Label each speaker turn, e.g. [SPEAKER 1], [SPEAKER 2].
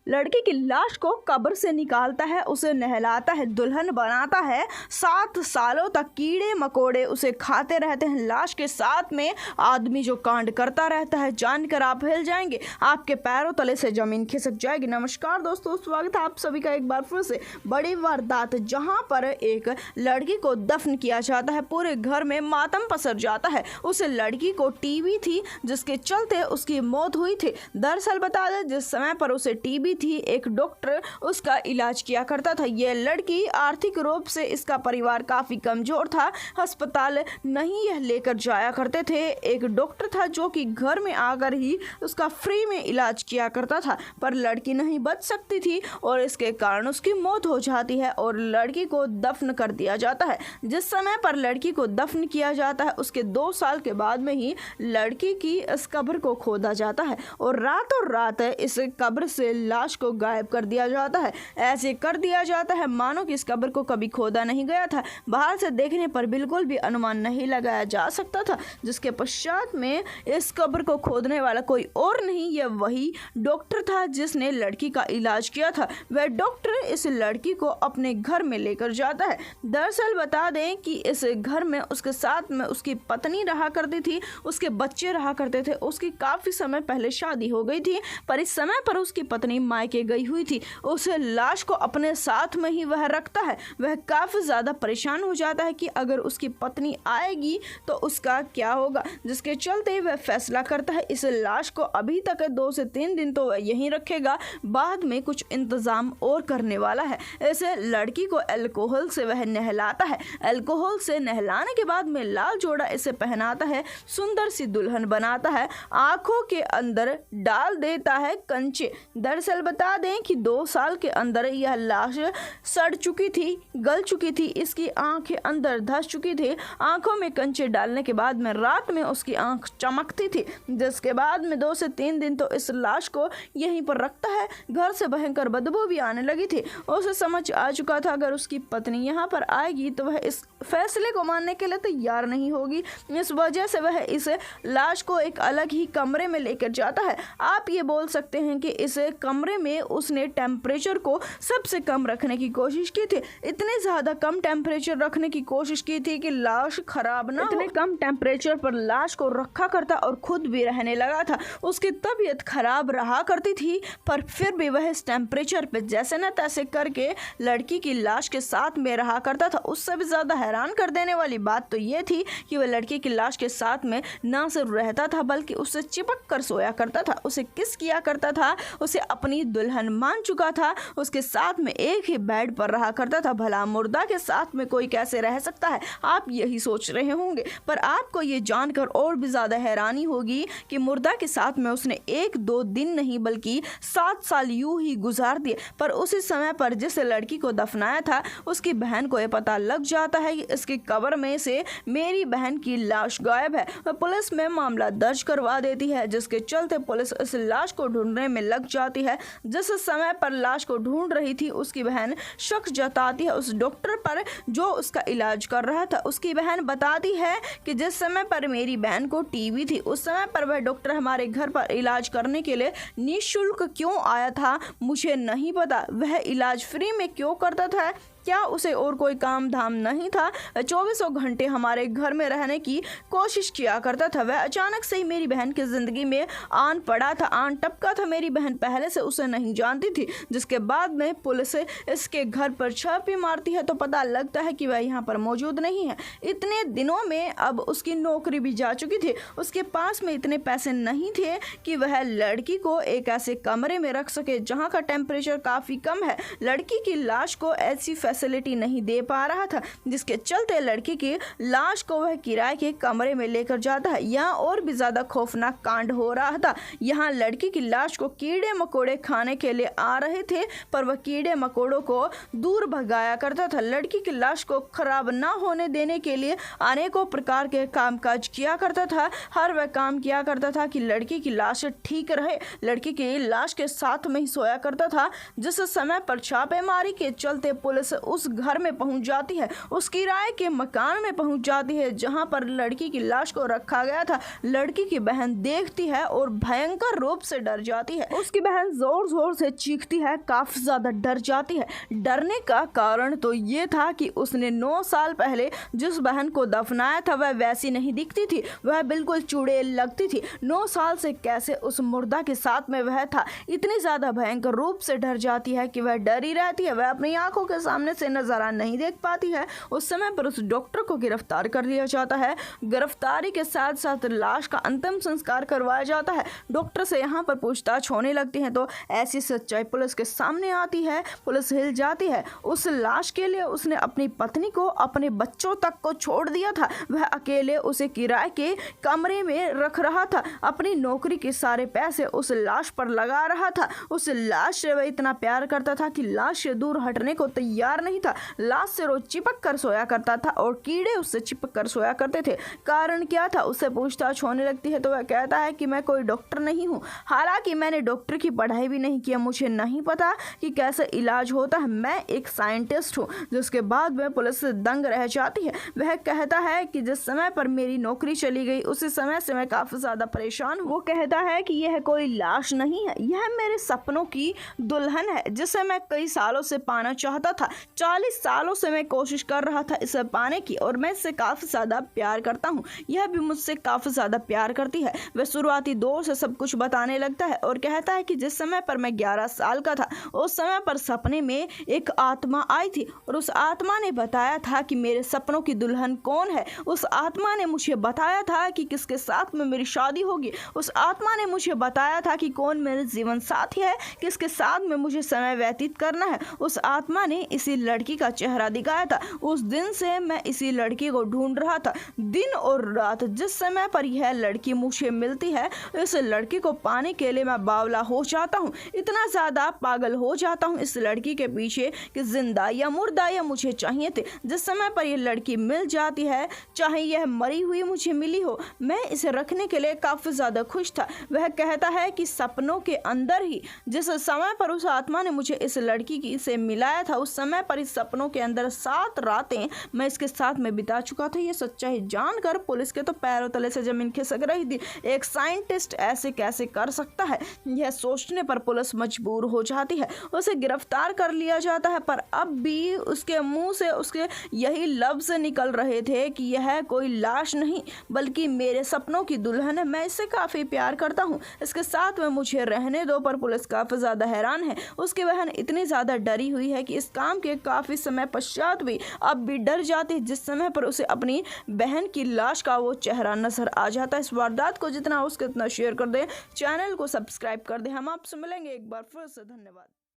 [SPEAKER 1] लड़की की लाश को कब्र से निकालता है, उसे नहलाता है, दुल्हन बनाता है। 7 सालों तक कीड़े मकोड़े उसे खाते रहते हैं। लाश के साथ में आदमी जो कांड करता रहता है, जानकर आप हिल जाएंगे, आपके पैरों तले से जमीन खिसक जाएगी। नमस्कार दोस्तों, स्वागत है आप सभी का एक बार फिर से बड़ी वारदात, जहां पर एक लड़की को दफन किया जाता है। पूरे घर में मातम पसर जाता है। उस लड़की को टीबी थी, जिसके चलते उसकी मौत हुई थी। दरअसल बता दें, जिस समय पर उसे टीबी थी, एक डॉक्टर उसका इलाज किया करता था। यह लड़की आर्थिक रूप से, इसका परिवार काफी कमजोर था, अस्पताल नहीं यह लेकर जाया करते थे। एक डॉक्टर था जो कि घर में आकर ही उसका फ्री में इलाज किया करता था, पर लड़की नहीं बच सकती थी और इसके कारण उसकी मौत हो जाती है और लड़की को दफन कर दिया जाता है। जिस समय पर लड़की को दफन किया जाता है, उसके 2 साल के बाद में ही लड़की की इस कब्र को खोदा जाता है और रातों रात इस कब्र से लाश को गायब कर दिया जाता है। ऐसे कर दिया जाता है मानो कि इस कब्र को कभी खोदा नहीं गया था। बाहर से देखने पर बिल्कुल भी अनुमान नहीं लगाया जा सकता था। जिसके पश्चात में इस कब्र को खोदने वाला कोई और नहीं, यह वही डॉक्टर था जिसने लड़की का इलाज किया था। वह डॉक्टर इस लड़की को अपने घर में लेकर जाता है। दरअसल बता दें कि इस घर में उसके साथ में उसकी पत्नी रहा करती थी, उसके बच्चे रहा करते थे। उसकी काफी समय पहले शादी हो गई थी, पर इस समय पर उसकी पत्नी मायके गई हुई थी। उस लाश को अपने साथ में ही वह रखता है। वह काफी ज्यादा परेशान हो जाता है कि अगर उसकी पत्नी आएगी तो उसका क्या होगा, जिसके चलते वह फैसला करता है इस लाश को अभी तक 2 से 3 दिन तो वह यहीं रखेगा, बाद में कुछ इंतजाम और करने वाला है। ऐसे लड़की को अल्कोहल से वह नहलाता है। अल्कोहल से नहलाने के बाद में लाल जोड़ा इसे पहनाता है, सुंदर सी दुल्हन बनाता है, आंखों के अंदर डाल देता है कंचे। दरअसल बता दें कि 2 साल के अंदर यह लाश सड़ चुकी थी, गल चुकी थी, इसकी आंखें अंदर धंस चुकी थी। आंखों में कंचे डालने के बाद में रात में उसकी आंख चमकती थी। जिसके बाद में 2 से 3 दिन तो इस लाश को यहीं पर रखता है। घर से भयंकर बदबू भी आने लगी थी। उसे समझ आ चुका था अगर उसकी पत्नी यहाँ पर आएगी तो वह इस फैसले को मानने के लिए तैयार नहीं होगी। इस वजह से वह इस लाश को एक अलग ही कमरे में लेकर जाता है। आप ये बोल सकते हैं कि इस कमरे में उसने टेम्परेचर को सबसे कम रखने की कोशिश की थी। इतने ज्यादा कम टेम्परेचर रखने की कोशिश की थी कि लाश खराब ना हो। इतने कम टेम्परेचर पर लाश को रखा करता और खुद भी रहने लगा था। उसकी तबीयत खराब रहा करती थी, पर फिर भी वह इस टेम्परेचर पे जैसे न तैसे करके लड़की की लाश के साथ में रहा करता था। उससे भी ज्यादा हैरान कर देने वाली बात तो ये थी कि वह लड़की की लाश के साथ में ना सिर्फ रहता था बल्कि उससे चिपक कर सोया करता था, उसे किस किया करता था, उसे अपनी दुल्हन मान चुका था, उसके साथ में एक ही बेड पर रहा करता था। भला मुर्दा के साथ में कोई कैसे रह सकता है, आप यही सोच रहे होंगे। पर आपको ये जानकर और भी ज्यादा हैरानी होगी कि मुर्दा के साथ में उसने 1-2 दिन नहीं बल्कि 7 साल यूं ही गुजार दिए। पर उसी समय पर जिस लड़की को दफनाया था, उसकी बहन को यह पता लग जाता है कि इसकी कब्र में से मेरी बहन की लाश गायब है। वह पुलिस में मामला दर्ज करवा देती है, जिसके चलते पुलिस इस लाश को ढूंढने में लग जाती है। जिस समय पर लाश को ढूंढ रही थी, उसकी बहन शक जताती है उस डॉक्टर पर जो उसका इलाज कर रहा था। उसकी बहन बताती है कि जिस समय पर मेरी बहन को टीबी थी, उस समय पर वह डॉक्टर हमारे घर पर इलाज करने के लिए निःशुल्क क्यों आया था मुझे नहीं पता। वह इलाज फ्री में क्यों करता था, क्या उसे और कोई काम धाम नहीं था? 24 घंटे हमारे घर में रहने की कोशिश किया करता था। वह अचानक से ही मेरी बहन की जिंदगी में आन पड़ा था, आन टपका था। मेरी बहन पहले से उसे नहीं जानती थी। जिसके बाद में पुलिस इसके घर पर छापे मारती है तो पता लगता है कि वह यहाँ पर मौजूद नहीं है। इतने दिनों में अब उसकी नौकरी भी जा चुकी थी। उसके पास में इतने पैसे नहीं थे कि वह लड़की को एक ऐसे कमरे में रख सके जहाँ का टेम्परेचर काफी कम है। लड़की की लाश को ऐसी फैसिलिटी नहीं दे पा रहा था, जिसके चलते लड़की की लाश को वह किराए के कमरे में लेकर जाता है। यहाँ और भी ज्यादा खौफनाक कांड हो रहा था। यहाँ लड़की की लाश को कीड़े मकोड़े खाने के लिए आ रहे थे, पर वह कीड़े मकोड़ों को दूर भगाया करता था। लड़की की लाश को खराब ना होने देने के लिए अनेकों प्रकार के कामकाज किया करता था। हर वह काम किया करता था कि लड़की की लाश ठीक रहे। लड़की की लाश के साथ में ही सोया करता था। जिस समय पर छापेमारी के चलते पुलिस उस घर में पहुंच जाती है, उस किराए के मकान में पहुंच जाती है जहां पर लड़की की लाश को रखा गया था। लड़की की बहन देखती है और भयंकर रूप से डर जाती है। उसकी बहन जोर जोर से चीखती है, काफी ज्यादा डर जाती है। डरने का कारण तो ये था कि उसने 9 साल पहले जिस बहन को दफनाया था वह वैसी नहीं दिखती थी, वह बिल्कुल चुड़ैल लगती थी। 9 साल से कैसे उस मुर्दा के साथ में वह था। इतनी ज्यादा भयंकर रूप से डर जाती है कि वह डरी रहती है, वह अपनी आंखों के सामने से नजारा नहीं देख पाती है। उस समय पर उस डॉक्टर को गिरफ्तार कर लिया जाता है। गिरफ्तारी के साथ साथ लाश का अंतिम संस्कार करवाया जाता है। डॉक्टर से यहाँ पर पूछताछ होने लगती है तो ऐसी सच्चाई पुलिस के सामने आती है। पुलिस हिल जाती है। उस लाश के लिए उसने अपनी पत्नी को, अपने बच्चों तक को छोड़ दिया था। वह अकेले उसे किराए के कमरे में रख रहा था। अपनी नौकरी के सारे पैसे उस लाश पर लगा रहा था। उस लाश से वह इतना प्यार करता था कि लाश से दूर हटने को तैयार नहीं था। लाश से रोज चिपक कर सोया करता था और कीड़े उससे चिपक कर सोया करते थे। कारण क्या था, उससे पूछताछ होने लगती है तो वह कहता है कि मैं कोई डॉक्टर नहीं हूँ, हालांकि मैंने डॉक्टर की पढ़ाई भी नहीं किया, मुझे नहीं पता कि कैसे इलाज होता है, मैं एक साइंटिस्ट हूँ। जिसके बाद वह पुलिस से दंग रह जाती है। वह कहता है कि जिस समय पर मेरी नौकरी चली गई उसी समय से मैं काफी ज्यादा परेशान हूँ। वो कहता है कि यह कोई लाश नहीं है, यह मेरे सपनों की दुल्हन है जिसे मैं कई सालों से पाना चाहता था। 40 सालों से मैं कोशिश कर रहा था इसे पाने की और मैं इससे काफी ज्यादा प्यार करता हूँ, यह भी मुझसे काफी ज्यादा प्यार करती है। वह शुरुआती दौर से सब कुछ बताने लगता है और कहता है कि जिस समय पर मैं 11 साल का था उस समय पर सपने में एक आत्मा आई थी और उस आत्मा ने बताया था कि मेरे सपनों की दुल्हन कौन है। उस आत्मा ने मुझे बताया था कि किसके साथ में मेरी शादी होगी। उस आत्मा ने मुझे बताया था कि कौन मेरे जीवन साथी है, किसके साथ में मुझे समय व्यतीत करना है। उस आत्मा ने इसी लड़की का चेहरा दिखाया था। उस दिन से मैं इसी लड़की को ढूंढ रहा था, दिन और रात। जिस समय पर यह लड़की मुझे मिलती है इस लड़की को पाने के लिए मैं बावला हो जाता हूँ, इतना ज्यादा पागल हो जाता हूँ इस लड़की के पीछे कि जिंदा या मुर्दा या मुझे चाहिए थे। जिस समय पर यह लड़की मिल जाती है, चाहे यह मरी हुई मुझे मिली हो, मैं इसे रखने के लिए काफी ज्यादा खुश था। वह कहता है कि सपनों के अंदर ही जिस समय पर उस आत्मा ने मुझे इस लड़की की से मिलाया था उस समय पर इस सपनों के अंदर 7 रातें मैं इसके साथ में बिता चुका था। ये सच्चाई जानकर पुलिस के तो पैरों तले से जमीन खिसक रही थी। एक साइंटिस्ट ऐसे कैसे कर सकता है, यह सोचने पर पुलिस मजबूर हो जाती है। उसे गिरफ्तार कर लिया जाता है पर अब भी उसके मुंह से उसके यही लफ्ज निकल रहे थे कि यह कोई लाश नहीं बल्कि मेरे सपनों की दुल्हन है, मैं इससे काफी प्यार करता हूँ, इसके साथ में मुझे रहने दो। पर पुलिस काफी ज्यादा हैरान है। उसकी बहन इतनी ज्यादा डरी हुई है कि इस काम के काफी समय पश्चात भी अब भी डर जाती है। जिस समय पर उसे अपनी बहन की लाश का वो चेहरा नजर आ जाता है। इस वारदात को जितना हो सके उतना शेयर कर दें, चैनल को सब्सक्राइब कर दें। हम आपसे मिलेंगे एक बार फिर से। धन्यवाद।